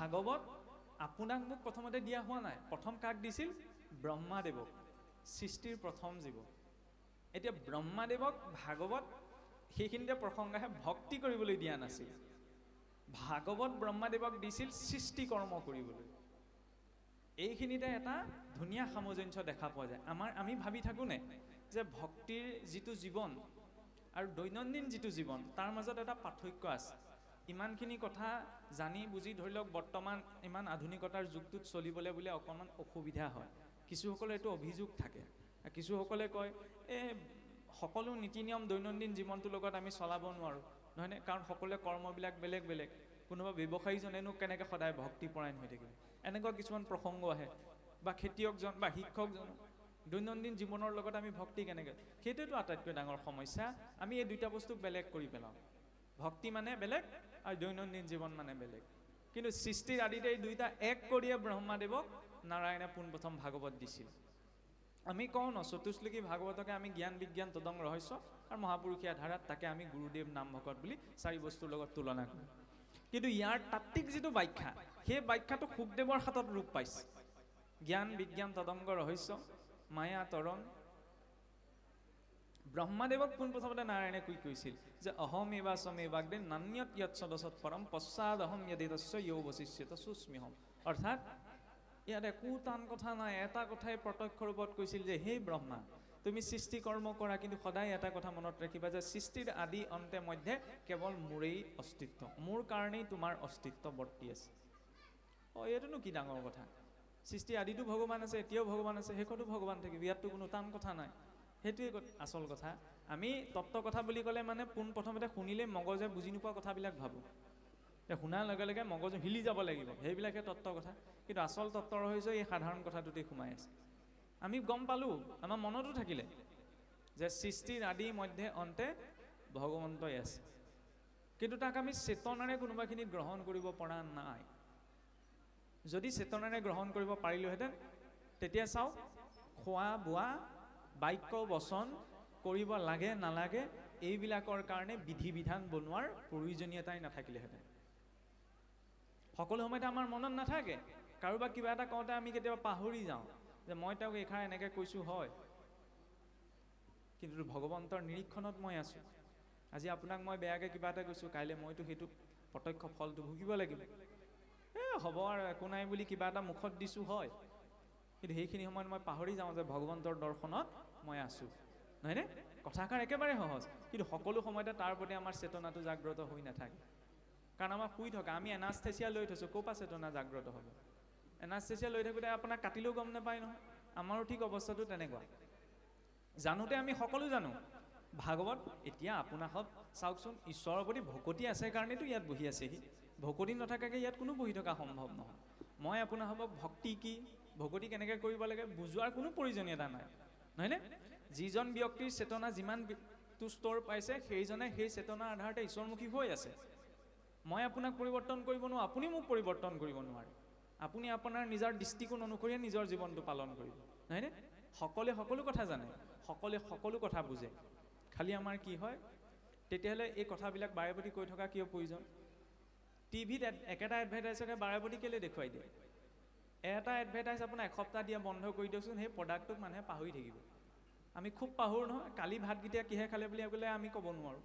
ভাগৱত আপোনাক মোক প্ৰথমতে দিয়া হোৱা নাই। প্ৰথম কাক দিছিল? ব্ৰহ্মাদেৱক, সৃষ্টিৰ প্ৰথম জীৱ। এতিয়া ব্ৰহ্মাদেৱক ভাগৱত সেইখিনিতে প্ৰসংগ আহে, ভক্তি কৰিবলৈ দিয়া নাছিল। ভাগৱত ব্ৰহ্মাদেৱক দিছিল সৃষ্টি কৰ্ম কৰিবলৈ। এইখিনিতে এটা ধুনীয়া সামঞ্জস্য দেখা পোৱা যায়। আমি ভাবি থাকোঁনে যে ভক্তিৰ যিটো জীৱন আৰু দৈনন্দিন যিটো জীৱন তাৰ মাজত এটা পাৰ্থক্য আছে। ইমানখিনি কথা জানি বুজি ধৰি লওক বৰ্তমান ইমান আধুনিকতাৰ যুগটোত চলিবলৈ বোলে অকণমান অসুবিধা হয়। কিছুসকলে এইটো অভিযোগ থাকে, কিছুসকলে কয় সকলো নীতি নিয়ম দৈনন্দিন জীৱনটোৰ লগত আমি চলাব নোৱাৰোঁ, নহয়নে? কাৰণ সকলোৱে কৰ্মবিলাক বেলেগ বেলেগ। কোনোবা ব্যৱসায়ীজনেনো কেনেকৈ সদায় ভক্তিপৰায়ণ হৈ থাকিব? এনেকুৱা কিছুমান প্ৰসংগ আহে। বা খেতিয়কজন বা শিক্ষকজন দৈনন্দিন জীৱনৰ লগত আমি ভক্তি কেনেকৈ? সেইটোৱেতো আটাইতকৈ ডাঙৰ সমস্যা। আমি এই দুইটা বস্তুক বেলেগ কৰি পেলাওঁ। ভক্তি মানে বেলেগ আৰু দৈনন্দিন জীৱন মানে বেলেগ। কিন্তু সৃষ্টিৰ আদিতে এই দুইটা এক কৰিয়ে ব্ৰহ্মাদেৱক নাৰায়ণে পোনপ্ৰথম ভাগৱত দিছিল। আমি কওঁ ন, চতুশ্লোকী ভাগৱতকে আমি জ্ঞান বিজ্ঞান তদং ৰহস্য আৰু মহাপুৰুষীয়া ধাৰাত তাকে আমি গুৰুদেৱ নাম ভকত বুলি চাৰি বস্তুৰ লগত তুলনা কৰোঁ। কিন্তু ইয়াৰ তাত্ত্বিক যিটো ব্যাখ্যা, সেই ব্যাখ্যাটো শুকদেৱৰ হাতত ৰূপ পাইছে। জ্ঞান বিজ্ঞান তদংগ ৰহস্য মায়া তৰণ। ব্ৰহ্মাদেৱক পোনপ্ৰথমতে নাৰায়ণে কি কৈছিল যে অহম এবা সমে বাগ্দে নান্যত য়ৎ সদসৎ পৰম পশ্চাদ অহম য়দিতস্য য়ৌ বশিষ্যত সুস্মিহম। অৰ্থাৎ ইয়াত একো টান কথা নাই। এটা কথাই প্ৰত্যক্ষ ৰূপত কৈছিল যে হে ব্ৰহ্মা, তুমি সৃষ্টি কৰ্ম কৰা, কিন্তু সদায় এটা কথা মনত ৰাখিবা যে সৃষ্টিৰ আদি অন্তে মধ্যে কেৱল মোৰেই অস্তিত্ব, মোৰ কাৰণেই তোমাৰ অস্তিত্ব বৰ্তি আছে। এইটোনো কি ডাঙৰ কথা? সৃষ্টি আদিতো ভগৱান আছে, এতিয়াও ভগৱান আছে, শেষতো ভগৱান থাকিব। ইয়াততো কোনো টান কথা নাই। সেইটোৱে আচল কথা। আমি তত্ত্ব কথা বুলি ক'লে মানে পোনপ্ৰথমতে শুনিলে মগজে বুজি নোপোৱা কথাবিলাক ভাবোঁ। শুনাৰ লগে লগে মগজু হিলি যাব লাগিব, সেইবিলাকে তত্ত্ব কথা। কিন্তু আচল তত্ত্ব ৰহস্য এই সাধাৰণ কথাটোতেই সোমাই আছে। আমি গম পালোঁ, আমাৰ মনতো থাকিলে যে সৃষ্টিৰ আদি মধ্যে অন্তে ভগৱন্তই আছে, কিন্তু তাক আমি চেতনাৰে কোনোবাখিনিত গ্ৰহণ কৰিব পৰা নাই। যদি চেতনাৰে গ্ৰহণ কৰিব পাৰিলোহেঁতেন, তেতিয়া চাওক খোৱা বোৱা বাক্য বচন কৰিব লাগে নালাগে এইবিলাকৰ কাৰণে বিধি বিধান বনোৱাৰ প্ৰয়োজনীয়তাই নাথাকিলেহেঁতেন। সকলো সময়তে আমাৰ মনত নাথাকে। কাৰোবাক কিবা এটা কওঁতে আমি কেতিয়াবা পাহৰি যাওঁ যে মই তেওঁক এইষাৰ এনেকৈ কৈছোঁ, হয়, কিন্তু ভগৱন্তৰ নিৰীক্ষণত মই আছোঁ। আজি আপোনাক মই বেয়াকৈ কিবা এটা কৈছোঁ, কাইলৈ মইতো সেইটো প্ৰত্যক্ষ ফলটো ভুগিব লাগিব। হ'ব আৰু একো নাই বুলি কিবা এটা মুখত দিছোঁ, হয়, কিন্তু সেইখিনি সময়ত মই পাহৰি যাওঁ যে ভগৱন্তৰ দৰ্শনত মই আছোঁ, নহয়নে? কথাষাৰ একেবাৰে সহজ, কিন্তু সকলো সময়তে তাৰ প্ৰতি আমাৰ চেতনাটো জাগ্ৰত হৈ নাথাকে। কাৰণ আমাৰ শুই থকা, আমি এনাস্থেচিয়া লৈ থৈছোঁ, ক'ৰ পৰা চেতনা জাগ্ৰত হ'ব? এনাস্থেচিয়া লৈ থাকোঁতে আপোনাক কাটিলেও গম নাপায় নহয়। আমাৰো ঠিক অৱস্থাটো তেনেকুৱা। জানোতে আমি সকলো জানো। ভাগৱত এতিয়া আপোনাক চাওকচোন, ঈশ্বৰৰ প্ৰতি ভকতি আছে কাৰণেতো ইয়াত বহি আছেহি। ভকতি নথকাকৈ ইয়াত কোনো বহি থকা সম্ভৱ নহয়। মই আপোনাক ভক্তি কি, ভকতি কেনেকৈ কৰিব লাগে বুজোৱাৰ কোনো প্ৰয়োজনীয়তা নাই, নহয়নে? যিজন ব্যক্তিৰ চেতনা যিমানটো স্তৰ পাইছে, সেইজনে সেই চেতনাৰ আধাৰতে ঈশ্বৰমুখী হৈ আছে। মই আপোনাক পৰিৱৰ্তন কৰিব নোৱাৰোঁ, আপুনি মোক পৰিৱৰ্তন কৰিব নোৱাৰে। আপুনি আপোনাৰ নিজৰ দৃষ্টিকোণ অনুসৰিয়ে নিজৰ জীৱনটো পালন কৰিব, নহয়নে? সকলোৱে সকলো কথা জানে, সকলোৱে সকলো কথা বুজে। খালি আমাৰ কি হয়, তেতিয়াহ'লে এই কথাবিলাক বাৰে প্ৰতি কৈ থকা কিয় প্ৰয়োজন? টিভিত একেটা এডভাৰটাইজকে বাৰে প্ৰতি কেলৈ দেখুৱাই দিয়ে? এটা এডভাৰটাইজ আপোনাৰ এসপ্তাহ দিয়া বন্ধ কৰি দিয়কচোন, সেই প্ৰডাক্টটোক মানুহে পাহৰি থাকিব। আমি খুব পাহৰোঁ নহয়, কালি ভাতকেইটা কিহে খালে বুলি ক'লে আমি ক'ব নোৱাৰোঁ।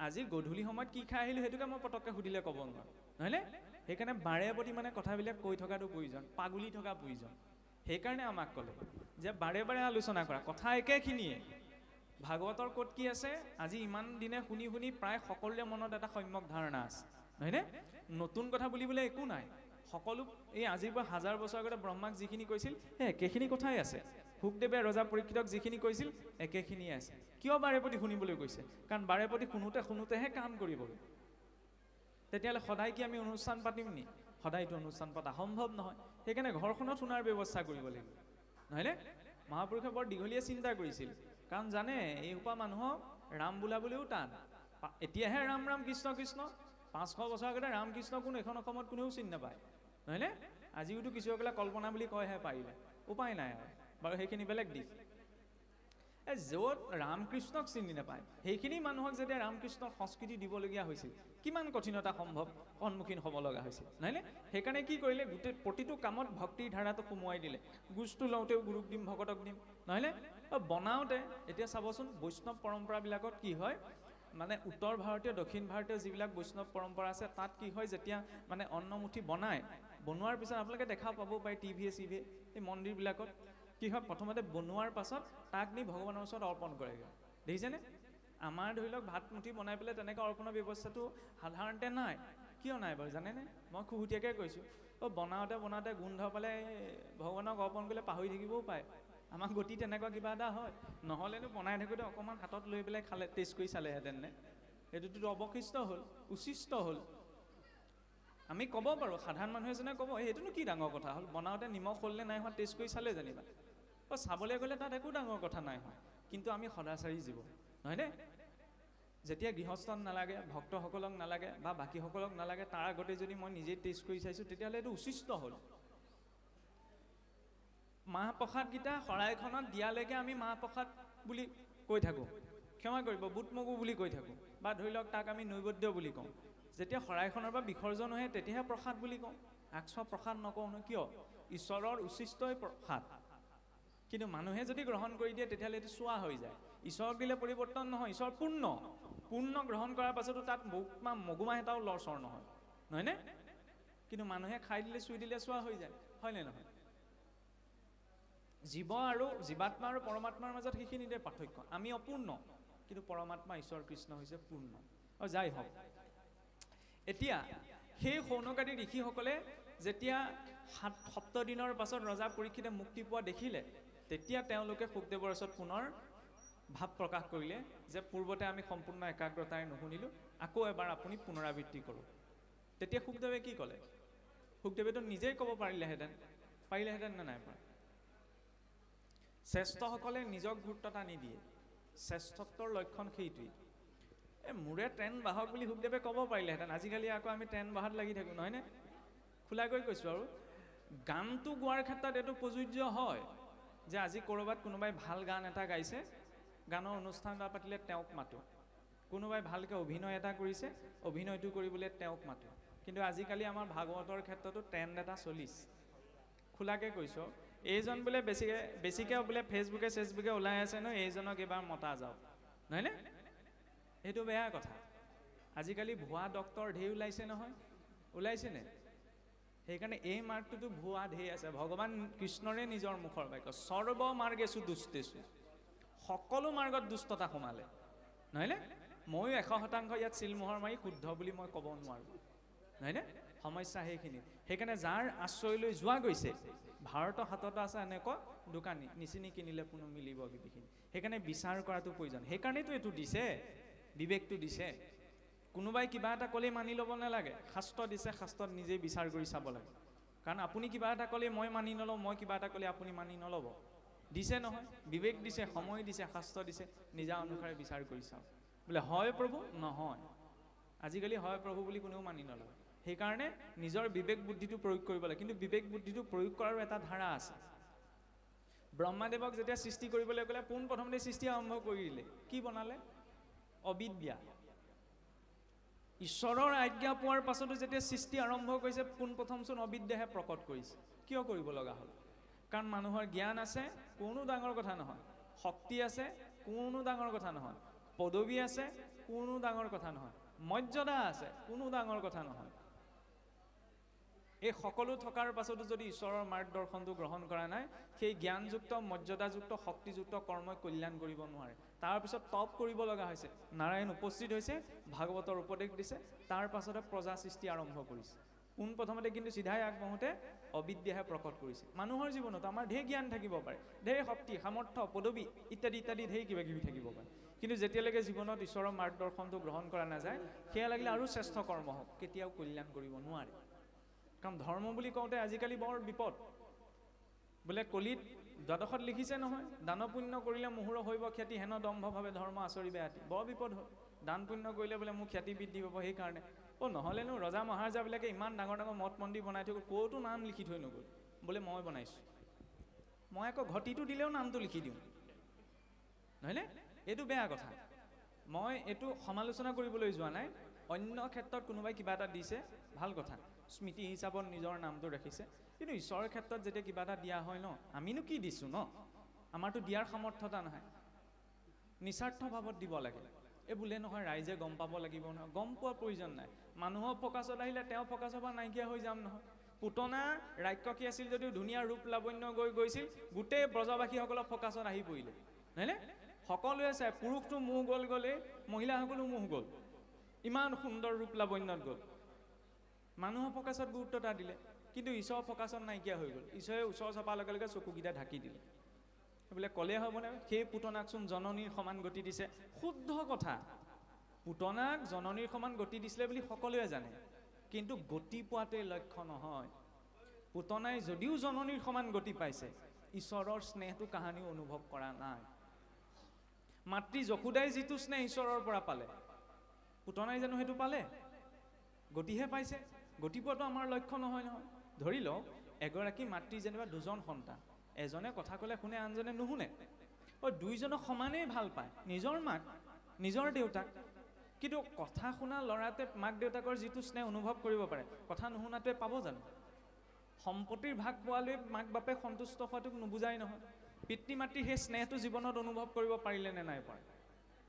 আজি গধূলি সময়ত কি খাই আহিলোঁ সেইটোকে মই পটককৈ সুধিলে ক'ব নোৱাৰোঁ, নহয়নে? সেইকাৰণে বাৰে প্ৰতি মানে কথাবিলাক কৈ থকাটো প্ৰয়োজন, পাগুলি থকা প্ৰয়োজন। সেইকাৰণে আমাক ক'লে যে বাৰে বাৰে আলোচনা কৰা কথা একেখিনিয়ে। ভাগৱতৰ ক'ত কি আছে আজি ইমান দিনে শুনি শুনি প্ৰায় সকলোৰে মনত এটা সম্যক ধাৰণা আছে, নহয়নে? নতুন কথা বুলিবলৈ একো নাই। সকলো এই আজিৰ পৰা 1000 বছৰ আগতে ব্ৰহ্মাক যিখিনি কৈছিল সেই একেখিনি কথাই আছে। শুকদেৱে ৰজা পৰীক্ষিতক যিখিনি কৈছিল একেখিনিয়ে আছে। কিয় বাৰে প্ৰতি শুনিবলৈ কৈছে? কাৰণ বাৰে প্ৰতি শুনোতেহে কাম কৰিবলৈ। তেতিয়াহ'লে সদায় কি আমি অনুষ্ঠান পাতিম নি? সদায়তো অনুষ্ঠান পতা সম্ভৱ নহয়। সেইকাৰণে ঘৰখনত শুনাৰ ব্যৱস্থা কৰিব লাগিব, নহয়নে? মহাপুৰুষে বৰ দীঘলীয়া চিন্তা কৰিছিল, কাৰণ জানে এইসোপা মানুহক ৰাম বোলাবলৈও টান। এতিয়াহে ৰাম ৰাম কৃষ্ণ কৃষ্ণ, 500 বছৰ আগতে ৰাম কৃষ্ণ কোন এখন অসমত কোনেও চিনি নাপায়, নহয়নে? আজিওতো কিছুসকলে কল্পনা বুলি কয়হে পাৰিলে, উপায় নাই আৰু। বাৰু সেইখিনি বেলেগ দিশ। য'ত ৰামকৃষ্ণক চিনি নাপায় সেইখিনি মানুহক যেতিয়া ৰামকৃষ্ণৰ সংস্কৃতি দিবলগীয়া হৈছিল কিমান কঠিনতা সন্মুখীন হ'ব লগা হৈছিল নহয়নে? সেইকাৰণে কি কৰিলে, গোটেই প্ৰতিটো কামত ভক্তিৰ ধাৰাটো সোমোৱাই দিলে। গোষ্ঠটো লওঁতেও গুৰুক দিম, ভকতক দিম, নহয়নে? বনাওঁতে এতিয়া চাবচোন বৈষ্ণৱ পৰম্পৰাবিলাকত কি হয়, মানে উত্তৰ ভাৰতীয় দক্ষিণ ভাৰতীয় যিবিলাক বৈষ্ণৱ পৰম্পৰা আছে তাত কি হয়, যেতিয়া মানে অন্নমুঠি বনোৱাৰ পিছত আপোনালোকে দেখা পাব পাৰে টিভিয়ে চিভিয়ে এই মন্দিৰবিলাকত কি হয়, প্ৰথমতে বনোৱাৰ পাছত তাক নি ভগৱানৰ ওচৰত অৰ্পণ কৰেগৈ। দেখিছেনে? আমাৰ ধৰি লওক ভাত মুঠি বনাই পেলাই তেনেকৈ অৰ্পণৰ ব্যৱস্থাটো সাধাৰণতে নাই। কিয় নাই বাৰু জানেনে? মই খুহুতীয়াকৈ কৈছোঁ, বনাওঁতে গোন্ধ পালে ভগৱানক অৰ্পণ কৰিলে পাহৰি থাকিবও পাৰে। আমাৰ গতি তেনেকুৱা কিবা এটা হয়, নহ'লেনো বনাই থাকোঁতে অকণমান হাতত লৈ পেলাই খালে, টেষ্ট কৰি চালেহেঁতেন নে? সেইটোতো অৱশিষ্ট হ'ল, উচিষ্ট হ'ল। আমি ক'ব পাৰোঁ, সাধাৰণ মানুহ এজনে ক'ব সেইটোনো কি ডাঙৰ কথা হ'ল, বনাওঁতে নিমখ হ'ল নে নাই হোৱা টেষ্ট কৰি চালে যেনিবা। চাবলৈ গ'লে তাত একো ডাঙৰ কথা নাই হয়, কিন্তু আমি সদাচাৰী জীৱ নহয়নে? যেতিয়া গৃহস্থত নালাগে, ভক্তসকলক নালাগে বা বাকীসকলক নালাগে, তাৰ আগতে যদি মই নিজে টেষ্ট কৰি চাইছোঁ তেতিয়াহ'লে এইটো উচিষ্ট হ'ল। মাহ প্ৰসাদকেইটা শৰাইখনত দিয়ালৈকে আমি মাহ প্ৰসাদ বুলি কৈ থাকোঁ, ক্ষমা কৰিব বুট মগু বুলি কৈ থাকোঁ, বা ধৰি লওক তাক আমি নৈবেদ্য বুলি কওঁ। যেতিয়া শৰাইখনৰ পৰা বিসৰ্জন হয় তেতিয়াহে প্ৰসাদ বুলি কওঁ, আকস্ম প্ৰসাদ নকওঁ ন। কিয়? ঈশ্বৰৰ উচিষ্টই প্ৰসাদ। কিন্তু মানুহে যদি গ্ৰহণ কৰি দিয়ে তেতিয়াহ'লে এইটো চোৱা হৈ যায়। ঈশ্বৰক দিলে পৰিৱৰ্তন নহয়, ঈশ্বৰ পূৰ্ণ গ্ৰহণ কৰাৰ পাছতো তাত মগুমাহ এটাও লৰচৰ নহয়, নহয়নে? কিন্তু মানুহে খাই দিলে, চুই দিলে চোৱা হৈ যায়, হয়নে নহয়? জীৱাত্মা আৰু পৰমাত্মাৰ মাজত সেইখিনিতে পাৰ্থক্য। আমি অপূৰ্ণ, কিন্তু পৰমাত্মা ঈশ্বৰ কৃষ্ণ হৈছে পূৰ্ণ। যাই হওক, এতিয়া সেই শৌনকাদি ঋষিসকলে যেতিয়া 7 দিনৰ পাছত ৰজা পৰীক্ষিতে মুক্তি পোৱা দেখিলে, তেতিয়া তেওঁলোকে শুকদেৱৰ ওচৰত পুনৰ ভাৱ প্ৰকাশ কৰিলে যে পূৰ্বতে আমি সম্পূৰ্ণ একাগ্ৰতাৰে নুশুনিলোঁ, আকৌ এবাৰ আপুনি পুনৰাবৃত্তি কৰক। তেতিয়া শুকদেৱে কি ক'লে? শুকদেৱেতো নিজেই ক'ব পাৰিলেহেঁতেন নে নাই পৰা? শ্ৰেষ্ঠসকলে নিজক গুৰুত্বতা নিদিয়ে, শ্ৰেষ্ঠত্বৰ লক্ষণ সেইটোৱেই। মোৰে ট্ৰেণ্ড বাহক বুলি শুকদেৱে ক'ব পাৰিলেহেঁতেন, আজিকালি আকৌ আমি ট্ৰেণ্ড বাহাত লাগি থাকোঁ, নহয়নে? খোলাকৈ কৈছোঁ আৰু গানটো গোৱাৰ ক্ষেত্ৰত এইটো প্ৰযোজ্য হয় যে আজি ক'ৰবাত কোনোবাই ভাল গান এটা গাইছে, গানৰ অনুষ্ঠান এটা পাতিলে তেওঁক মাতোঁ। কোনোবাই ভালকৈ অভিনয় এটা কৰিছে, অভিনয়টো কৰিবলৈ তেওঁক মাতোঁ। কিন্তু আজিকালি আমাৰ ভাগৱতৰ ক্ষেত্ৰতো ট্ৰেণ্ড এটা চলিছে। খোলাকৈ কৈছোঁ, এইজন বোলে বেছিকৈ বোলে ফেচবুকে ওলাই আছে ন, এইজনক এইবাৰ মতা যাওক, নহয়নে? সেইটো বেয়া কথা। আজিকালি ভুৱা ডক্তৰ ঢেৰ ওলাইছে নহয়, ওলাইছেনে? সেইকাৰণে এই মাৰ্গটোতো ভুৱা ঢেৰ আছে। ভগৱান কৃষ্ণৰে নিজৰ মুখৰ বাক্য, সৰ্ব মাৰ্গেষু দুষ্টেষু, সকলো মাৰ্গত দুষ্টতা সোমালে, নহয়নে? ময়ো 100% ইয়াত চিলমোহৰ মাৰি শুদ্ধ বুলি মই ক'ব নোৱাৰোঁ, নহয়নে? সমস্যা সেইখিনি। সেইকাৰণে যাৰ আশ্ৰয়লৈ যোৱা গৈছে, ভাৰতৰ হাতত আছে এনেকুৱা দোকানী, নিচিনি কিনিলে কোনো মিলিব বিবিখিনি। সেইকাৰণে বিচাৰ কৰাটো প্ৰয়োজন। সেইকাৰণেতো এইটো দিছে, বিবেকটো দিছে। কোনোবাই কিবা এটা ক'লেই মানি ল'ব নালাগে, শাস্ত্ৰ দিছে, শাস্ত্ৰত নিজেই বিচাৰ কৰি চাব লাগে। কাৰণ আপুনি কিবা এটা ক'লে মই মানি নলওঁ, মই কিবা এটা ক'লে আপুনি মানি নল'ব। দিছে নহয়, বিবেক দিছে, সময় দিছে, শাস্ত্ৰ দিছে, নিজা অনুসাৰে বিচাৰ কৰি চাওক। বোলে হয় প্ৰভু, নহয়। আজিকালি হয় প্ৰভু বুলি কোনেও মানি নলয়। সেইকাৰণে নিজৰ বিবেক বুদ্ধিটো প্ৰয়োগ কৰিব লাগে। কিন্তু বিবেক বুদ্ধিটো প্ৰয়োগ কৰাৰো এটা ধাৰা আছে। ব্ৰহ্মাদেৱক যেতিয়া সৃষ্টি কৰিবলৈ গ'লে পোনপ্ৰথমতে সৃষ্টি আৰম্ভ কৰি দিলে, কি বনালে? অবিদ্যা। ঈশ্বৰৰ আজ্ঞা পোৱাৰ পাছতো যেতিয়া সৃষ্টি আৰম্ভ কৰিছে, পোনপ্ৰথমচোন অবিদ্যাহে প্ৰকট কৰিছে। কিয় কৰিব লগা হ'ল? কাৰণ মানুহৰ জ্ঞান আছে, কোনো ডাঙৰ কথা নহয়। শক্তি আছে, কোনো ডাঙৰ কথা নহয়। পদবী আছে, কোনো ডাঙৰ কথা নহয়। মৰ্যাদা আছে, কোনো ডাঙৰ কথা নহয়। এই সকলো থকাৰ পাছতো যদি ঈশ্বৰৰ মাৰ্গদৰ্শনটো গ্ৰহণ কৰা নাই, সেই জ্ঞানযুক্ত, মৰ্যাদাযুক্ত, শক্তিযুক্ত কৰ্মই কল্যাণ কৰিব নোৱাৰে। তাৰপিছত তপ কৰিব লগা হৈছে। নাৰায়ণ উপস্থিত হৈছে, ভাগৱতৰ উপদেশ দিছে, তাৰ পাছতে প্ৰজা সৃষ্টি আৰম্ভ কৰিছে। পোনপ্ৰথমতে কিন্তু চিধাই আগবঢ়োতে অবিদ্যাহে প্ৰকট কৰিছে। মানুহৰ জীৱনত আমাৰ ঢেৰ জ্ঞান থাকিব পাৰে, ঢেৰ শক্তি, সামৰ্থ্য, পদবী ইত্যাদি ঢেৰ কিবা কিবি থাকিব পাৰে। কিন্তু যেতিয়ালৈকে জীৱনত ঈশ্বৰৰ মাৰ্গদৰ্শনটো গ্ৰহণ কৰা নাযায়, সেয়া লাগিলে আৰু শ্ৰেষ্ঠ কৰ্ম হওক, কেতিয়াও কল্যাণ কৰিব নোৱাৰে। কাৰণ ধৰ্ম বুলি কওঁতে আজিকালি বৰ বিপদ। বোলে কলিত দ্বাদশত লিখিছে নহয়, দান পুণ্য কৰিলে মুহুৰ হৈব খ্যাতি, হেন দম্ভভাৱে ধৰ্ম আচৰিবে আতি। বৰ বিপদ হ'ল। দান পুণ্য কৰিলে বোলে মোৰ খ্যাতি বৃদ্ধি পাব, সেইকাৰণে নহ'লেনো ৰজা মহাৰাজাবিলাকে ইমান ডাঙৰ ডাঙৰ মঠ মন্দিৰ বনাই থৈ গ'ল, ক'তো নাম লিখি থৈ নগ'ল। বোলে মই বনাইছোঁ, মই আকৌ ঘটিটো দিলেও নামটো লিখি দিওঁ। নহয়নে? এইটো বেয়া কথা। মই এইটো সমালোচনা কৰিবলৈ যোৱা নাই। অন্য ক্ষেত্ৰত কোনোবাই কিবা এটা দিছে, ভাল কথা, স্মৃতি হিচাপত নিজৰ নামটো ৰাখিছে। কিন্তু ঈশ্বৰৰ ক্ষেত্ৰত যেতিয়া কিবা এটা দিয়া হয় ন, আমিনো কি দিছোঁ ন? আমাৰতো দিয়াৰ সামৰ্থ্যতা নহয়। নিস্বাৰ্থ ভাৱত দিব লাগে। এই বোলে নহয় ৰাইজে গম পাব লাগিব নহয়, গম পোৱাৰ প্ৰয়োজন নাই। মানুহৰ ফকাছত আহিলে তেওঁ ফকাচৰ পৰা নাইকিয়া হৈ যাম নহয়। পুতনা ৰাক্ষসী আছিল যদিও ধুনীয়া ৰূপ লাৱণ্য গৈছিল, গোটেই ব্ৰজবাসীসকলৰ ফকাচত আহি পৰিলে, নহয়নে? সকলোৱে চাই, পুৰুষটো মোহ গ'লেই মহিলাসকলো মোহ গ'ল, ইমান সুন্দৰ ৰূপ লাৱণ্যত গ'ল। মানুহৰ ফকাচত গুৰুত্বতা দিলে, কিন্তু ঈশ্বৰৰ ফকাচত নাইকিয়া হৈ গ'ল। ঈশ্বৰে ওচৰ চপাৰ লগে লগে চকুকেইটা ঢাকি দিলে। বোলে ক'লে হ'বনে? সেই পুতনাকচোন জননীৰ সমান গতি দিছে। শুদ্ধ কথা, পুতনাক জননীৰ সমান গতি দিছিলে বুলি সকলোৱে জানে, কিন্তু গতি পোৱাটোৱে লক্ষ্য নহয়। পুতনাই যদিও জননীৰ সমান গতি পাইছে, ঈশ্বৰৰ স্নেহটো কাহানিও অনুভৱ কৰা নাই। মাতৃ যশোদাই যিটো স্নেহ ঈশ্বৰৰ পৰা পালে, পুতনাই জানো সেইটো পালে? গতিহে পাইছে। গতি পোৱাটো আমাৰ লক্ষ্য নহয় নহয়। ধৰি লওক এগৰাকী মাতৃ যেনিবা দুজন সন্তান, এজনে কথা ক'লে শুনে, আনজনে নুশুনে। দুইজনক সমানেই ভাল পায়, নিজৰ মাক নিজৰ দেউতাক। কিন্তু কথা শুনা ল'ৰাটোৱে মাক দেউতাকৰ যিটো স্নেহ অনুভৱ কৰিব পাৰে, কথা নুশুনাটোৱে পাব জানো? সম্পত্তিৰ ভাগ পোৱালৈ মাক বাপেক সন্তুষ্ট হোৱাটোক নুবুজাই নহয়। পিতৃ মাতৃৰ সেই স্নেহটো জীৱনত অনুভৱ কৰিব পাৰিলে নে নাই পৰা?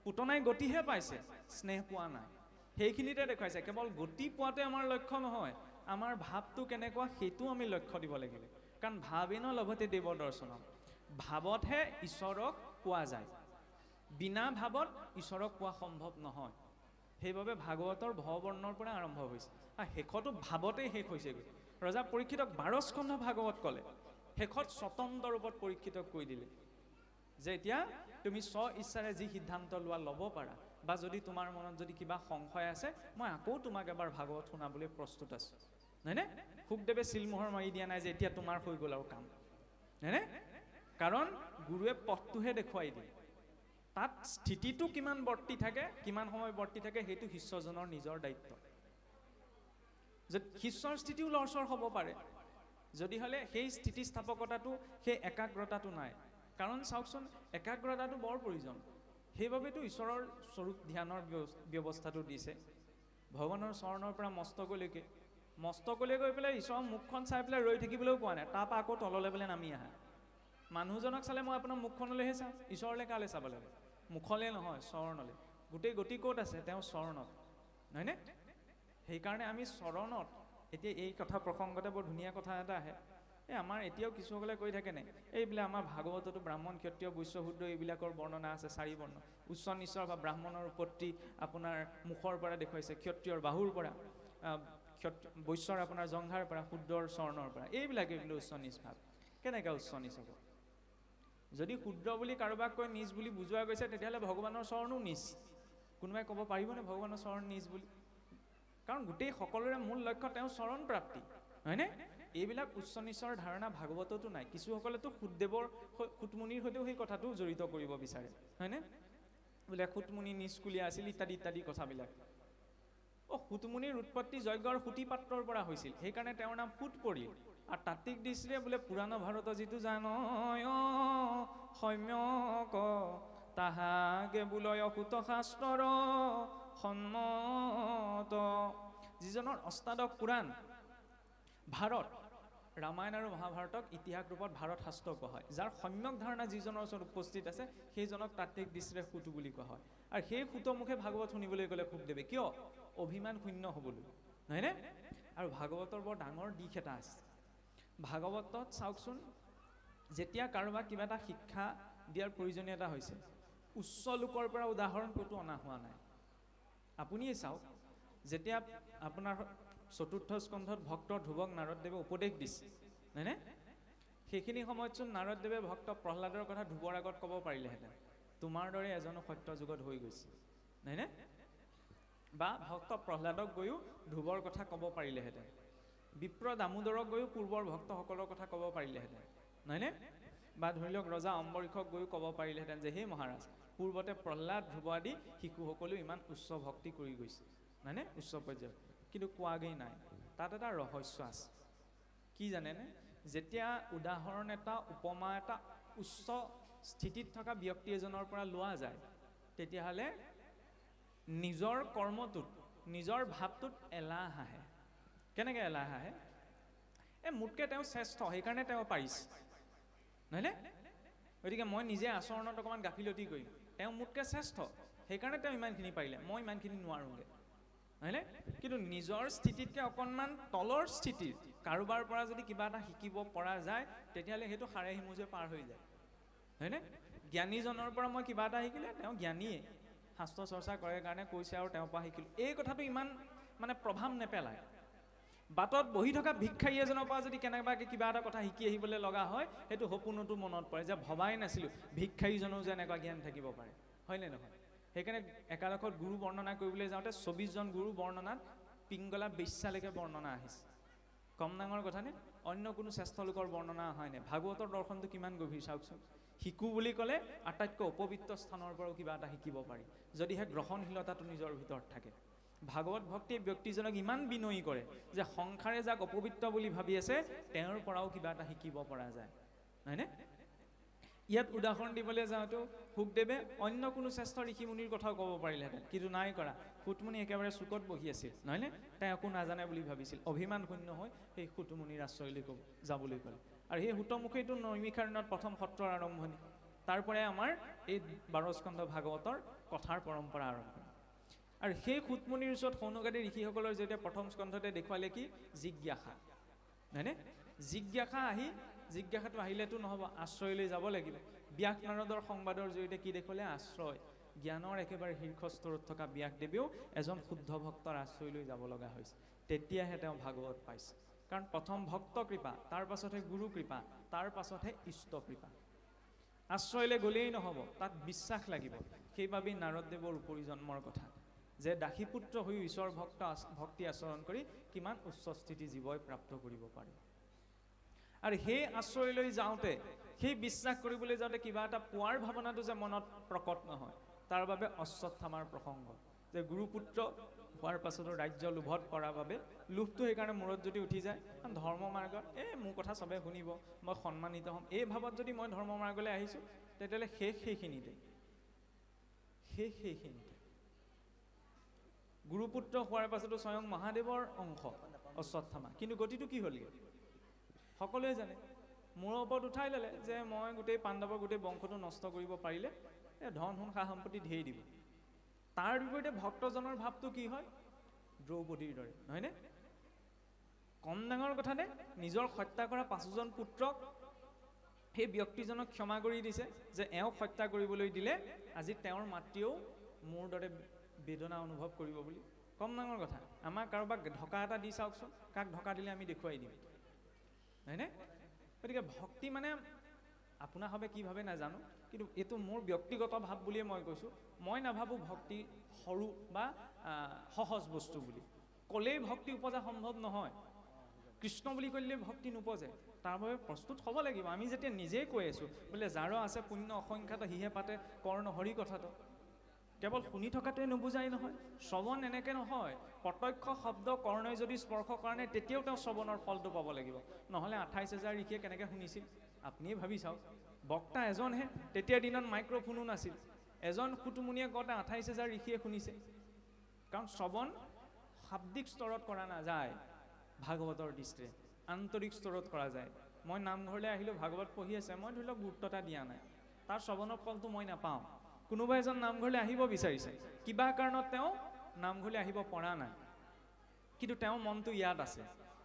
পুতনাই গতিহে পাইছে, স্নেহ পোৱা নাই। সেইখিনিতে দেখুৱাইছে কেৱল গতি পোৱাটোৱে আমাৰ লক্ষ্য নহয়, আমাৰ ভাৱটো কেনেকুৱা সেইটো আমি লক্ষ্য দিব লাগিব। কাৰণ ভাৱেন লভতে দেৱ দৰ্শনম, ভাৱতহে ঈশ্বৰক পোৱা যায়, বিনা ভাৱত ঈশ্বৰক পোৱা সম্ভৱ নহয়। সেইবাবে ভাগৱতৰ ভৱবৰ্ণৰ পৰা আৰম্ভ হৈছে, আৰু শেষতো ভাৱতেই শেষ হৈছেগৈ। ৰজা পৰীক্ষিতক 12 স্কন্ধ ভাগৱত ক'লে, শেষত স্বতন্ত্ৰ ৰূপত পৰীক্ষিতক কৈ দিলে যে এতিয়া তুমি স্ব ইচ্ছাৰে যি সিদ্ধান্ত লোৱা ল'ব পাৰা, বা যদি তোমাৰ মনত যদি কিবা সংশয় আছে, মই আকৌ তোমাক এবাৰ ভাগৱত শুনাবলৈ প্ৰস্তুত আছোঁ, নহয়নে? শুকদেৱে চিলমোহৰ মাৰি দিয়া নাই যে এতিয়া তোমাৰ হৈ গ'ল আৰু কাম, নহয়নে? কাৰণ গুৰুৱে পথটোহে দেখুৱাই দিয়ে। তাত স্থিতিটো কিমান বৰ্তি থাকে, কিমান সময় বৰ্তি থাকে, সেইটো শিষ্যজনৰ নিজৰ দায়িত্ব। শিষ্যৰ স্থিতিও লৰচৰ হ'ব পাৰে, যদি হ'লে সেই স্থিতিস্থাপকতাটো, সেই একাগ্ৰতাটো নাই। কাৰণ চাওকচোন, একাগ্ৰতাটো বৰ প্ৰয়োজন। সেইবাবেতো ঈশ্বৰৰ স্বৰূপ ধ্যানৰ ব্যৱস্থাটো দিছে। ভগৱানৰ চৰণৰ পৰা মস্তকলৈকে গৈ পেলাই ঈশ্বৰৰ মুখখন চাই পেলাই ৰৈ থাকিবলৈও কোৱা নাই, তাৰপৰা আকৌ তললৈ পেলাই নামি আহা। মানুহজনক চালে মই আপোনাৰ মুখখনলৈহে চাওঁ, ঈশ্বৰলৈ কালৈ চাব লাগে? মুখলৈ নহয়, চৰণলৈ। গোটেই গতি ক'ত আছে? তেওঁ চৰণত, নহয়নে? সেইকাৰণে আমি চৰণত, এতিয়া এই কথা প্ৰসংগতে বৰ ধুনীয়া কথা এটা আহে। আমাৰ এতিয়াও কিছুসকলে কৈ থাকে নাই, এইবিলাক আমাৰ ভাগৱততো ব্ৰাহ্মণ ক্ষত্ৰিয় বৈশ্য শূদ্ৰ এইবিলাকৰ বৰ্ণনা আছে, 4 বৰ্ণ। উচ্চ নিশ্চৰ বা ব্ৰাহ্মণৰ উৎপত্তি আপোনাৰ মুখৰ পৰা দেখুৱাইছে, ক্ষত্ৰিয়ৰ বাহুৰ পৰা, বৈশ্যৰ আপোনাৰ জংঘাৰ পৰা, শূদ্ৰৰ চৰণৰ পৰা। এইবিলাকে কিন্তু উচ্চ নিচ ভাৱ। কেনেকৈ উচ্চ নিচ হ'ব? যদি শূদ্ৰ বুলি কাৰোবাক কৈ নিজ বুলি বুজোৱা গৈছে, তেতিয়াহ'লে ভগৱানৰ চৰণো নিচ। কোনোবাই ক'ব পাৰিবনে ভগৱানৰ চৰণ নিচ বুলি? কাৰণ গোটেই সকলোৰে মূল লক্ষ্য তেওঁ চৰণ প্ৰাপ্তি, হয়নে? এইবিলাক উচ্চ নিচৰ ধাৰণা ভাগৱততো নাই। কিছুসকলেতো সুতমুনিৰ সৈতেও সেই কথাটো জড়িত কৰিব বিচাৰে, হয়নে? বোলে সুতমুনি নিষ্কুলীয়া আছিল ইত্যাদি ইত্যাদি কথাবিলাক। সুতমুনিৰ উৎপত্তি যজ্ঞৰ সুতি পাত্ৰৰ পৰা হৈছিল, সেইকাৰণে তেওঁৰ নাম সুত পৰিল। আৰু তাত্ত্বিক দৃষ্টিৰে বোলে পুৰাণ ভাৰত যিটো জানয় সম্যক, তাহাকে বোলয় সুত শাস্ত্ৰৰ সন্মত। যিজনৰ অষ্টাদশ পুৰাণ ভাৰত, ৰামায়ণ আৰু মহাভাৰতক ইতিহাস ৰূপত ভাৰত শাস্ত্ৰ কোৱা হয়, যাৰ সম্যক ধাৰণা যিজনৰ ওচৰত উপস্থিত আছে, সেইজনক তাত্ত্বিক দৃষ্টিৰে সুত বুলি কোৱা হয়। আৰু সেই সুতৰ মুখে ভাগৱত শুনিবলৈ গ'লে শুকদেৱে কিয়? অভিমান শূন্য হ'বলৈ, নহয়নে? আৰু ভাগৱতৰ বৰ ডাঙৰ দিশ এটা আছে। ভাগৱতত চাওকচোন, যেতিয়া কাৰোবাক কিবা এটা শিক্ষা দিয়াৰ প্ৰয়োজনীয়তা হৈছে, উচ্চ লোকৰ পৰা উদাহৰণ ক'তো অনা হোৱা নাই। আপুনিয়ে চাওক, যেতিয়া আপোনাৰ 4ৰ্থ স্কন্ধত ভক্ত ধ্ৰুৱক নাৰদদেৱে উপদেশ দিছে, নহয়নে? সেইখিনি সময়তচোন নাৰদদেৱে ভক্ত প্ৰহ্লাদৰ কথা ধ্ৰুৱৰ আগত ক'ব পাৰিলেহেঁতেন, তোমাৰ দৰে এজনো সত্য যুগত হৈ গৈছে, নহয়নে? বা ভক্ত প্ৰহ্লাদক গৈও ধ্ৰুৱৰ কথা ক'ব পাৰিলেহেঁতেন, বিপ্ৰ দামোদৰক গৈও পূৰ্বৰ ভক্তসকলৰ কথা ক'ব পাৰিলেহেঁতেন, নহয়নে? বা ধৰি লওক ৰজা অম্বৰীষক গৈও ক'ব পাৰিলেহেঁতেন যে হে মহাৰাজ, পূৰ্বতে প্ৰহ্লাদ ধ্ৰুৱ আদি শিশুসকলেও ইমান উচ্চ ভক্তি কৰি গৈছে, নহয়নে? উচ্চ পৰ্যায়ত, কিন্তু কোৱাগেই নাই। তাত এটা ৰহস্য আছে, কি জানেনে? যেতিয়া উদাহৰণ এটা, উপমা এটা উচ্চ স্থিতিত থকা ব্যক্তি এজনৰ পৰা লোৱা যায়, তেতিয়াহ'লে নিজৰ কৰ্মটোত, নিজৰ ভাৱটোত এলাহ আহে। কেনেকৈ এলাহ আহে? মোতকৈ তেওঁ শ্ৰেষ্ঠ, সেইকাৰণে তেওঁ পাৰিছে, নহয়নে? গতিকে মই নিজে আচৰণত অকণমান গাফিলতি কৰিম, তেওঁ মোতকৈ শ্ৰেষ্ঠ, সেইকাৰণে তেওঁ ইমানখিনি পাৰিলে, মই ইমানখিনি নোৱাৰোঁগৈ, নহয়নে? কিন্তু নিজৰ স্থিতিতকৈ অকণমান তলৰ স্থিতিৰ কাৰোবাৰ পৰা যদি কিবা এটা শিকিব পৰা যায়, তেতিয়াহ'লে সেইটো সাৰে সিমুজে পাৰ হৈ যায়, হয়নে? জ্ঞানীজনৰ পৰা মই কিবা এটা শিকিলে, তেওঁ জ্ঞানীয়ে, শাস্ত্ৰ চৰ্চা কৰে কাৰণে কৈছে আৰু তেওঁৰ পৰা শিকিলোঁ, এই কথাটো ইমান মানে প্ৰভাৱ নেপেলায়। বাটত বহি থকা ভিক্ষাৰী এজনৰ পৰা যদি কেনেবাকৈ কিবা এটা কথা শিকি আহিবলৈ লগা হয়, সেইটো সপোনতো মনত পৰে যে ভবাই নাছিলোঁ ভিক্ষাৰীজনেও যে এনেকুৱা জ্ঞান থাকিব পাৰে, হয়নে নহয়? সেইকাৰণে একাদশত গুৰু বৰ্ণনা কৰিবলৈ যাওঁতে 24জন গুৰু বৰ্ণনাত পিংগলা বেশ্যালৈকে বৰ্ণনা আহিছে। কম ডাঙৰ কথানে? অন্য কোনো শ্ৰেষ্ঠ লোকৰ বৰ্ণনা অহাই নাই। ভাগৱতৰ দৰ্শনটো কিমান গভীৰ চাওকচোন। শিকো বুলি ক'লে আটাইতকৈ অপবিত্ৰ স্থানৰ পৰাও কিবা এটা শিকিব পাৰি, যদিহে গ্ৰহণশীলতাটো নিজৰ ভিতৰত থাকে। ভাগৱত ভক্তিয়ে ব্যক্তিজনক ইমান বিনয়ী কৰে যে সংসাৰে যাক অপবিত্ৰ বুলি ভাবি আছে, তেওঁৰ পৰাও কিবা এটা শিকিব পৰা যায়, নহয়নে? ইয়াত উদাহৰণ দিবলৈ যাওঁতেও শুকদেৱে অন্য কোনো শ্ৰেষ্ঠ ঋষিমুনিৰ কথাও ক'ব পাৰিলেহেঁতেন, কিন্তু নাই কৰা। সুতমুনি একেবাৰে চুকত বহি আছিল, নহয়নে? তেওঁ একো নাজানে বুলি ভাবিছিল, অভিমান শূন্য হৈ সেই সুতমুনিৰ আশ্ৰয়লৈ যাবলৈ ক'লে। আৰু সেই সুতমুখীটো নৈমিষাৰণ্যত প্ৰথম সত্ৰৰ আৰম্ভণি, তাৰ পৰাই আমাৰ এই 12 স্কন্ধ ভাগৱতৰ কথাৰ পৰম্পৰা আৰম্ভ। আৰু সেই সুতমুনিৰ ওচৰত সৌনকাদি ঋষিসকলৰ যেতিয়া প্ৰথম স্কন্ধতে দেখুৱালে কি? জিজ্ঞাসা, নহয়নে? জিজ্ঞাসাটো আহিলেতো নহ'ব, আশ্ৰয়লৈ যাব লাগিব। ব্যাস নাৰদৰ সংবাদৰ জৰিয়তে কি দেখুৱালে? আশ্ৰয়। জ্ঞানৰ একেবাৰে শীৰ্ষস্তৰত থকা ব্যাসদেৱেও এজন শুদ্ধ ভক্তৰ আশ্ৰয়লৈ যাব লগা হৈছে, তেতিয়াহে তেওঁ ভাগৱত পাইছে। কাৰণ প্ৰথম ভক্ত কৃপা, তাৰ পাছতহে গুৰু কৃপা, তাৰ পাছতহে ইষ্ট কৃপা। আশ্ৰয়লৈ গ'লেই নহ'ব, তাত বিশ্বাস লাগিব। সেইবাবেই নাৰদদেৱৰ উপৰি জন্মৰ কথা, যে দাসীপুত্ৰ হৈ ঈশ্বৰ ভক্তি আচৰণ কৰি কিমান উচ্চ স্থিতি জীৱই প্ৰাপ্ত কৰিব পাৰে। আৰু সেই আশ্ৰয়লৈ যাওঁতে, সেই বিশ্বাস কৰিবলৈ যাওঁতে কিবা এটা পোৱাৰ ভাৱনাটো যে মনত প্ৰকট নহয়, তাৰ বাবে অশ্বত্থামাৰ প্ৰসংগ, যে গুৰুপুত্ৰ হোৱাৰ পাছতো ৰাজ্য লোভত কৰাৰ বাবে, লোভটো সেইকাৰণে মূৰত যদি উঠি যায়, ধৰ্ম মাৰ্গত মোৰ কথা চবে শুনিব, মই সন্মানিত হ'ম, এই ভাৱত যদি মই ধৰ্ম মাৰ্গলৈ আহিছোঁ, তেতিয়াহ'লে সেইখিনিতে গুৰুপুত্ৰ হোৱাৰ পাছতো স্বয়ং মহাদেৱৰ অংশ অশ্বত্থামা, কিন্তু গতিটো কি হ'লগৈ সকলোৱে জানে। মূৰৰ ওপৰত উঠাই ল'লে যে মই গোটেই পাণ্ডৱৰ গোটেই বংশটো নষ্ট কৰিব পাৰিলে ধন সোণ সা সম্পত্তি ধেৰ দিব। তাৰ বিপৰীতে ভক্তজনৰ ভাৱটো কি হয়? দ্ৰৌপদীৰ দৰে, নহয়নে? কম ডাঙৰ কথানে? নিজৰ হত্যা কৰা 5জন পুত্ৰক সেই ব্যক্তিজনক ক্ষমা কৰি দিছে, যে এওঁক হত্যা কৰিবলৈ দিলে আজি তেওঁৰ মাতৃয়েও মোৰ দৰে বেদনা অনুভৱ কৰিব বুলি। কম ডাঙৰ কথা। আমাক কাৰোবাক ঢকা এটা দি চাওকচোন, কাক ঢকা দিলে আমি দেখুৱাই দিম, হয়নে? গতিকে ভক্তি মানে আপোনাৰ ভাৱে কি ভাবে নাজানো, কিন্তু এইটো মোৰ ব্যক্তিগত ভাৱ বুলিয়ে মই কৈছোঁ। মই নাভাবোঁ ভক্তি সৰু বা সহজ বস্তু বুলি। ক'লেই ভক্তি উপজা সম্ভৱ নহয়। কৃষ্ণ বুলি ক'লে ভক্তি নোপজে, তাৰ বাবে প্ৰস্তুত হ'ব লাগিব। আমি যেতিয়া নিজেই কৈ আছোঁ বোলে যাৰ আছে পুণ্য অসংখ্যাত সিহে পাতে কৰ্ণ হৰি কথাটো, কেৱল শুনি থকাটোৱে নুবুজাই নহয়। শ্ৰৱণ এনেকৈ নহয়, প্ৰত্যক্ষ শব্দ কৰ্ণই যদি স্পৰ্শ কৰা নাই, তেতিয়াও তেওঁ শ্ৰৱণৰ ফলটো পাব লাগিব। নহ'লে 28,000 ঋষিয়ে কেনেকৈ শুনিছিল আপুনিয়ে ভাবি চাওক। বক্তা এজনহে, তেতিয়াৰ দিনত মাইক্ৰফোনো নাছিল। এজন সুতমুনিয়ে কওঁতে 28,000 ঋষিয়ে শুনিছে, কাৰণ শ্ৰৱণ শাব্দিক স্তৰত কৰা নাযায়। ভাগৱতৰ দৃষ্টিৰে আন্তৰিক স্তৰত কৰা যায়। মই নামঘৰলৈ আহিলোঁ, ভাগৱত পঢ়ি আছে, মই ধৰি লওক গুৰুত্ব এটা দিয়া নাই, তাৰ শ্ৰৱণৰ ফলটো মই নাপাওঁ। কোনোবা এজন নামঘৰলৈ আহিব বিচাৰিছে, কিবা কাৰণত তেওঁ নামঘৰলৈ আহিব পৰা নাই, কিন্তু তেওঁৰ মনটো ইয়াত আছে।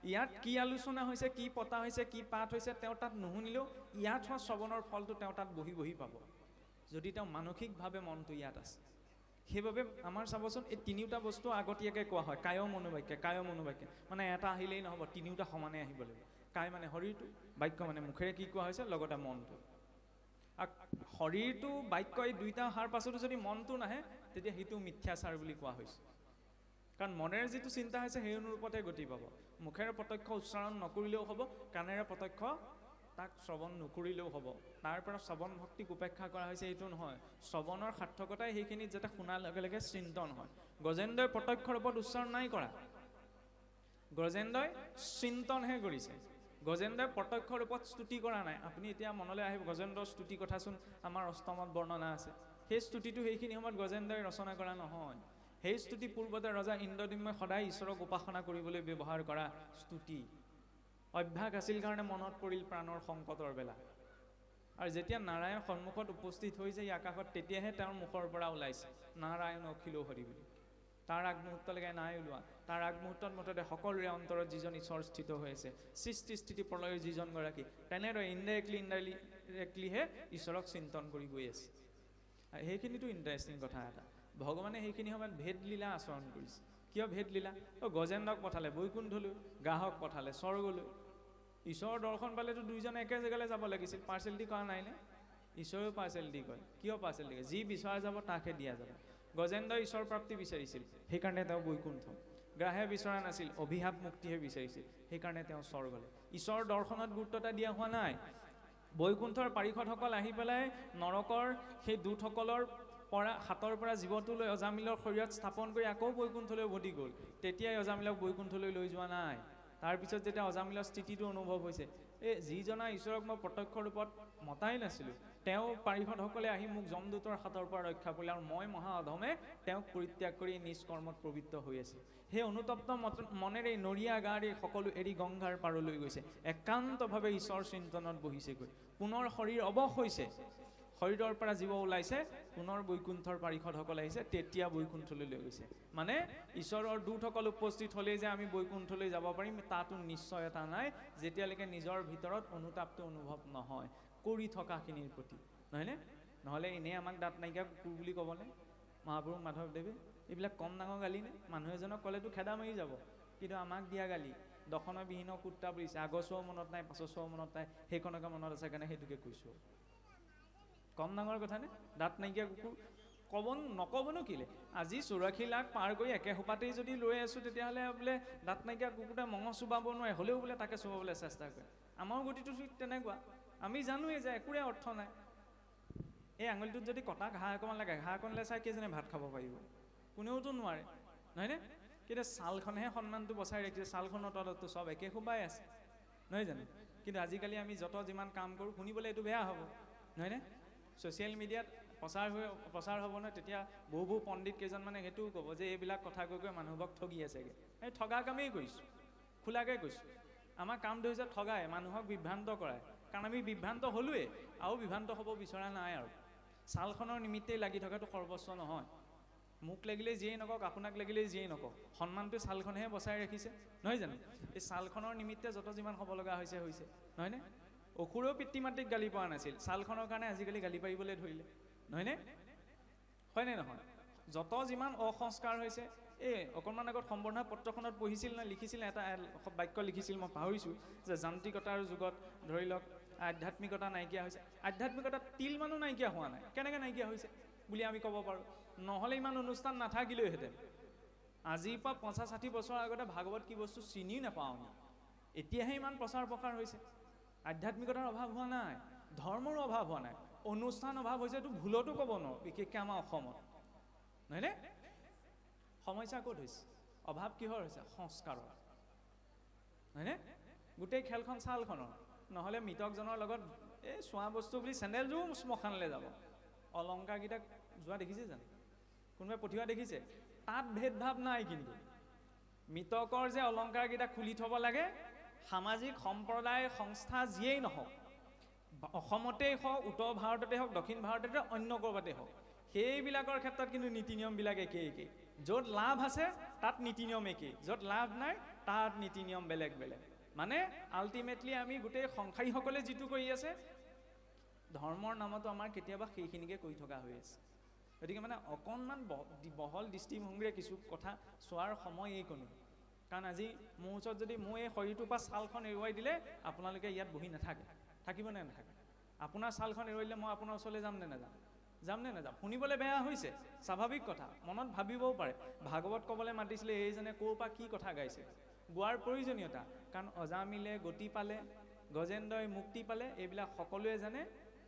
ইয়াত কি আলোচনা হৈছে, কি পতা হৈছে, কি পাঠ হৈছে, তেওঁ তাত নুশুনিলেও ইয়াত হোৱা শ্ৰৱণৰ ফলটো তেওঁ তাত বহি বহি পাব, যদি তেওঁ মানসিকভাৱে মনটো ইয়াত আছে। সেইবাবে আমাৰ চাবচোন এই তিনিওটা বস্তু আগতীয়াকৈ কোৱা হয়, কায় মনোবাক্যে। মানে এটা আহিলেই নহ'ব, তিনিওটা সমানে আহিব লাগিব। কায় মানে শৰীৰটো, বাক্য মানে মুখেৰে কি কোৱা হৈছে, লগতে মনটো। আৰু শৰীৰটো বাক্য এই দুইটা অহাৰ পাছতো যদি মনটো নাহে, তেতিয়া সেইটো মিথ্যাচাৰ বুলি কোৱা হৈছে। কাৰণ মনেৰে যিটো চিন্তা হৈছে সেই অনুৰূপতে গতি পাব। মুখেৰে প্ৰত্যক্ষ উচ্চাৰণ নকৰিলেও হ'ব, কাণেৰে প্ৰত্যক্ষ তাক শ্ৰৱণ নকৰিলেও হ'ব। তাৰ পৰা শ্ৰৱণ ভক্তিক উপেক্ষা কৰা হৈছে এইটো নহয়। শ্ৰৱণৰ সাৰ্থকতাই সেইখিনিত যাতে শুনাৰ লগে লগে চিন্তন হয়। গজেন্দ্ৰই প্ৰত্যক্ষ ৰূপত উচ্চাৰণ নাই কৰা, গজেন্দ্ৰই চিন্তনহে কৰিছে। গজেন্দ্ৰই প্ৰত্যক্ষ ৰূপত স্তুতি কৰা নাই। আপুনি এতিয়া মনলৈ আহিব গজেন্দ্ৰৰ স্তুতি কথাচোন আমাৰ অষ্টমত বৰ্ণনা আছে। সেই স্তুতিটো সেইখিনি সময়ত গজেন্দ্ৰই ৰচনা কৰা নহয়। সেই স্তুতি পূৰ্বতে ৰজা ইন্দ্ৰদ্যুম্নই সদায় ঈশ্বৰক উপাসনা কৰিবলৈ ব্যৱহাৰ কৰা স্তুতি। অভ্যাস আছিল কাৰণে মনত পৰিল প্ৰাণৰ সংকটৰ বেলা। আৰু যেতিয়া নাৰায়ণ সন্মুখত উপস্থিত হৈছে এই আকাশত, তেতিয়াহে তেওঁৰ মুখৰ পৰা ওলাইছে নাৰায়ণ অখিল হৰি বুলি। তাৰ আগমুহূৰ্তলৈকে নাই ওলোৱা। তাৰ আগমুহূৰ্তত মুঠতে সকলোৰে অন্তৰত যিজন ঈশ্বৰ স্থিত হৈ আছে, সৃষ্টি স্থিতি প্ৰলয়ৰ যিজনগৰাকী, তেনেদৰে ইনডাইৰেক্টলিহে ঈশ্বৰক চিন্তন কৰি গৈ আছে। সেইখিনিতো ইণ্টাৰেষ্টিং কথা এটা। ভগৱানে সেইখিনি সময়ত ভেদ লীলা আচৰণ কৰিছে। কিয় ভেদ লীলা? গজেন্দ্ৰক পঠালে বৈকুণ্ঠলৈ, গ্ৰাহক পঠালে স্বৰ্গলৈ। ঈশ্বৰৰ দৰ্শন পালেতো দুইজনে একে জেগালৈ যাব লাগিছিল। পাৰ্চেলিটি কৰা নাইনে? ঈশ্বৰেও পাৰ্চেলিটি কৰে। কিয় পাৰ্চেলিটি কৰে? যি বিচৰা যাব তাকহে দিয়া যাব। গজেন্দ্ৰই ঈশ্বৰ প্ৰাপ্তি বিচাৰিছিল, সেইকাৰণে তেওঁ বৈকুণ্ঠ। গ্ৰাহে বিচৰা নাছিল, অভিশাপ মুক্তিহে বিচাৰিছিল, সেইকাৰণে তেওঁ স্বৰ্গলৈ। ঈশ্বৰৰ দৰ্শনত গুৰুত্ব এটা দিয়া হোৱা নাই। বৈকুণ্ঠৰ পাৰিষদসকল আহি পেলাই নৰকৰ সেই দূতসকলৰ পৰা হাতৰ পৰা জীৱটো লৈ অজামিলৰ শৰীৰত স্থাপন কৰি আকৌ বৈকুণ্ঠলৈ উভতি গ'ল। তেতিয়াই অজামিলক বৈকুণ্ঠলৈ লৈ যোৱা নাই। তাৰপিছত যেতিয়া অজামিলৰ স্থিতিটো অনুভৱ হৈছে, এই যিজনা ঈশ্বৰক মই প্ৰত্যক্ষ ৰূপত মতাই নাছিলোঁ, তেওঁ পাৰিষদসকলে আহি মোক যমদূতৰ হাতৰ পৰা ৰক্ষা কৰিলে, আৰু মই মহা অধমে তেওঁক পৰিত্যাগ কৰি নিজ কৰ্মত প্ৰবৃত্ত হৈ আছোঁ। সেই অনুতপ্ত মনেৰে নৰিয়া গাড়ী সকলো এৰি গংগাৰ পাৰলৈ গৈছে, একান্তভাৱে ঈশ্বৰ চিন্তনত বহিছেগৈ। পুনৰ শৰীৰ অৱশ হৈছে, শৰীৰৰ পৰা জীৱ ওলাইছে, পুনৰ বৈকুণ্ঠৰ পাৰিষদসকল আহিছে, তেতিয়া বৈকুণ্ঠলৈ লৈ গৈছে। মানে ঈশ্বৰৰ দূতসকল উপস্থিত হ'লেই যে আমি বৈকুণ্ঠলৈ যাব পাৰিম, তাতো নিশ্চয়তা নাই, যেতিয়ালৈকে নিজৰ ভিতৰত অনুতাপটো অনুভৱ নহয় কৰি থকাখিনিৰ প্ৰতি, নহয়নে? নহ'লে এনেই আমাক দাঁত নাইকিয়া কুকুৰ বুলি ক'বনে মহাপুৰুষ মাধৱদেৱে? এইবিলাক কম ডাঙৰ গালি নে? মানুহ এজনক ক'লেতো খেদা মাৰি যাব, কিন্তু আমাক দিয়া গালি দশনবিহীন কুত্তা বুলিছে। আগৰ চোৱাও মনত নাই, পাছৰ চোৱাও মনত নাই, সেইখনকে মনত আছে কাৰণে সেইটোকে কৈছোঁ। কম ডাঙৰ কথা নে? দাঁত নাইকিয়া কুকুৰ নক'বনো কেলে? আজি 84 লাখ পাৰ কৰি একে সোপাতেই যদি লৈ আছোঁ, তেতিয়াহ'লে বোলে দাঁত নাইকিয়া কুকুৰটোৱে মঙহ চুবাব নোৱাৰে, হ'লেও বোলে তাকে চুবাবলৈ চেষ্টা কৰে। আমাৰ গতিটো তেনেকুৱা। আমি জানোৱেই যে একোৰে অৰ্থ নাই। এই আঙুলিটোত যদি কটা ঘাঁহ অকণমান লাগে, ঘাঁহ অকণলৈ চাই কেইজনে ভাত খাব পাৰিব? কোনেওতো নোৱাৰে, নহয়নে? কিন্তু ছালখনেহে সন্মানটো বচাই ৰাখিছে। ছালখনৰ তলততো চব একে সোবাই আছে, নহয় জানো? কিন্তু আজিকালি আমি যিমান কাম কৰোঁ, শুনিবলৈ এইটো বেয়া হ'ব, নহয়নে? ছ'চিয়েল মিডিয়াত প্ৰচাৰ হ'ব নহয়, তেতিয়া বহু পণ্ডিত কেইজনমানে সেইটোও ক'ব যে এইবিলাক কথা কৈ কৈ মানুহবোৰক ঠগি আছেগৈ। এই ঠগা কামেই কৰিছোঁ, খোলাকৈ কৈছোঁ। আমাৰ কামটো হৈছে ঠগাই, মানুহক বিভ্ৰান্ত কৰাই। কাৰণ আমি বিভ্ৰান্ত হ'লোৱেই, আৰু বিভ্ৰান্ত হ'ব বিচৰা নাই। আৰু ছালখনৰ নিমিত্তেই লাগি থকাটো সৰ্বস্ব নহয়। মোক লাগিলে যিয়েই নকওক, আপোনাক লাগিলে যিয়েই নকওক, সন্মানটো ছালখনেহে বচাই ৰাখিছে, নহয় জানো? এই ছালখনৰ নিমিত্তে যিমান হ'ব লগা হৈছে, নহয়নে? অসুৰেও পিতৃ মাতৃক গালি পোৱা নাছিল, ছালখনৰ কাৰণে আজিকালি গালি পাৰিবলৈ ধৰিলে, নহয়নে? হয়নে নহয়? যিমান অসংস্কাৰ হৈছে, এই অকণমান আগত সম্বৰ্ধনা পত্ৰখনত পঢ়িছিল নে লিখিছিল, এটা বাক্য লিখিছিল, মই পাহৰিছোঁ, যে যান্ত্ৰিকতাৰ যুগত ধৰি লওক আধ্যাত্মিকতা নাইকিয়া হৈছে। আধ্যাত্মিকতা তিল মানুহ নাইকিয়া হোৱা নাই। কেনেকৈ নাইকিয়া হৈছে বুলি আমি ক'ব পাৰোঁ? নহ'লে ইমান অনুষ্ঠান নাথাকিলেওহেঁতেন। আজিৰ পৰা 50-60 বছৰ আগতে ভাগৱত কি বস্তু চিনি নাপাওঁ আমি, এতিয়াহে ইমান প্ৰচাৰ প্ৰসাৰ হৈছে। আধ্যাত্মিকতাৰ অভাৱ হোৱা নাই, ধৰ্মৰো অভাৱ হোৱা নাই, অনুষ্ঠান অভাৱ হৈছে, এইটো ভুলতো ক'ব নোৱাৰোঁ, বিশেষকৈ আমাৰ অসমত, নহয়নে? সমস্যা ক'ত হৈছে? অভাৱ কিহৰ হৈছে? সংস্কাৰৰ, নহয়নে? গোটেই খেলখন ছালখনৰ। নহ'লে মৃতকজনৰ লগত এই চোৱা বস্তু বুলি চেণ্ডেলযোৰো শ্মশানলৈ যাব। অলংকাৰকেইটাক যোৱা দেখিছে জানো? কোনোবাই পঠিওৱা দেখিছে? তাত ভেদভাৱ নাই। কিন্তু মৃতকৰ যে অলংকাৰকেইটা খুলি থ'ব লাগে, সামাজিক সম্প্ৰদায় সংস্থা যিয়েই নহওক, অসমতেই হওক, উত্তৰ ভাৰততে হওক, দক্ষিণ ভাৰততে অন্য ক'ৰবাতে হওক, সেইবিলাকৰ ক্ষেত্ৰত কিন্তু নীতি নিয়মবিলাক একেই। য'ত লাভ আছে তাত নীতি নিয়ম একেই, য'ত লাভ নাই তাত নীতি নিয়ম বেলেগ বেলেগ। মানে আল্টিমেটলি আমি গোটেই সংসাৰীসকলে যিটো কৰি আছে, ধৰ্মৰ নামতো আমাৰ কেতিয়াবা সেইখিনিকে কৰি থকা হৈ আছে। গতিকে মানে অকণমান বহল দৃষ্টিভংগীৰে কিছু কথা চোৱাৰ সময় এই কোনো। কাৰণ আজি মোৰ ওচৰত যদি মোৰ এই শৰীৰটোৰ পৰা ছালখন এৰুৱাই দিলে, আপোনালোকে ইয়াত বহি নাথাকে, থাকিব নে নাথাকে? আপোনাৰ ছালখন এৰুৱাই দিলে মই আপোনাৰ ওচৰলৈ যাম নে নাযাম? শুনিবলৈ বেয়া হৈছে, স্বাভাৱিক কথা, মনত ভাবিবও পাৰে। ভাগৱত ক'বলৈ মাতিছিলে, এইজনে ক'ৰ পৰা কি কথা গাইছে, গোৱাৰ প্ৰয়োজনীয়তা। কাৰণ অজামিলে গতি পালে, গজেন্দ্ৰই মুক্তি পালে, এইবিলাক সকলোৱে জানে,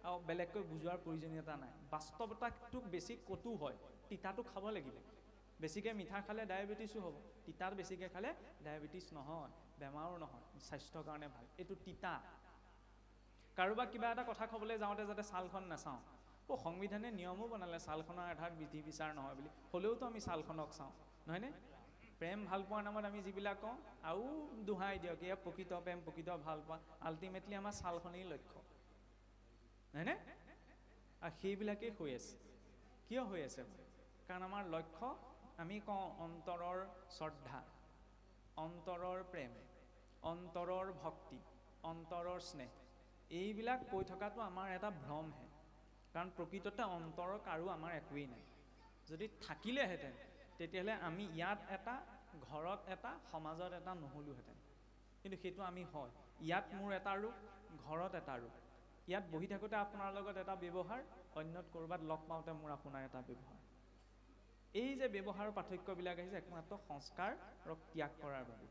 আৰু বেলেগকৈ বুজোৱাৰ প্ৰয়োজনীয়তা নাই। বাস্তৱতাটোক বেছি কটু হয়, তিতাটো খাব লাগিব। বেছিকৈ মিঠা খালে ডায়েবেটিছো হ'ব, তিতাত বেছিকৈ খালে ডায়েবেটিছ নহয়। বেমাৰো নহয়, স্বাস্থ্যৰ কাৰণে ভাল। এইটো তিতা। কাৰোবাক কিবা এটা কথা ক'বলৈ যাওঁতে যাতে ছালখন নাচাওঁ। সংবিধানে নিয়মো বনালে ছালখনৰ আধাৰত বিধি বিচাৰ নহয় বুলি, হ'লেওতো আমি ছালখনক চাওঁ, নহয়নে? প্ৰেম ভাল পোৱাৰ নামত আমি যিবিলাক কওঁ, আৰু দোহাই দিয়ক এয়া প্ৰকৃত প্ৰেম, প্ৰকৃত ভাল পোৱা, আল্টিমেটলি আমাৰ ছালখনেই লক্ষ্য, নহয়নে? আৰু সেইবিলাকেই হৈ আছে। কিয় হৈ আছে? কাৰণ আমাৰ লক্ষ্য, আমি কওঁ অন্তৰৰ শ্ৰদ্ধা, অন্তৰৰ প্ৰেম, অন্তৰৰ ভক্তি, অন্তৰৰ স্নেহ, এইবিলাক কৈ থকাটো আমাৰ এটা ভ্ৰমহে। কাৰণ প্ৰকৃততে অন্তৰৰ কাৰো আমাৰ একোৱেই নাই। যদি থাকিলেহেঁতেন তেতিয়াহ'লে আমি ইয়াত এটা, ঘৰত এটা, সমাজত এটা নহ'লোহেঁতেন। কিন্তু সেইটো আমি হয়। ইয়াত মোৰ এটা ৰূপ, ঘৰত এটা ৰূপ। ইয়াত বহি থাকোঁতে আপোনাৰ লগত এটা ব্যৱহাৰ, অন্যত ক'ৰবাত লগ পাওঁতে মোৰ আপোনাৰ এটা ব্যৱহাৰ। এই যে ব্যৱহাৰৰ পাৰ্থক্যবিলাক আহিছে একমাত্ৰ সংস্কাৰক ত্যাগ কৰাৰ বাবে।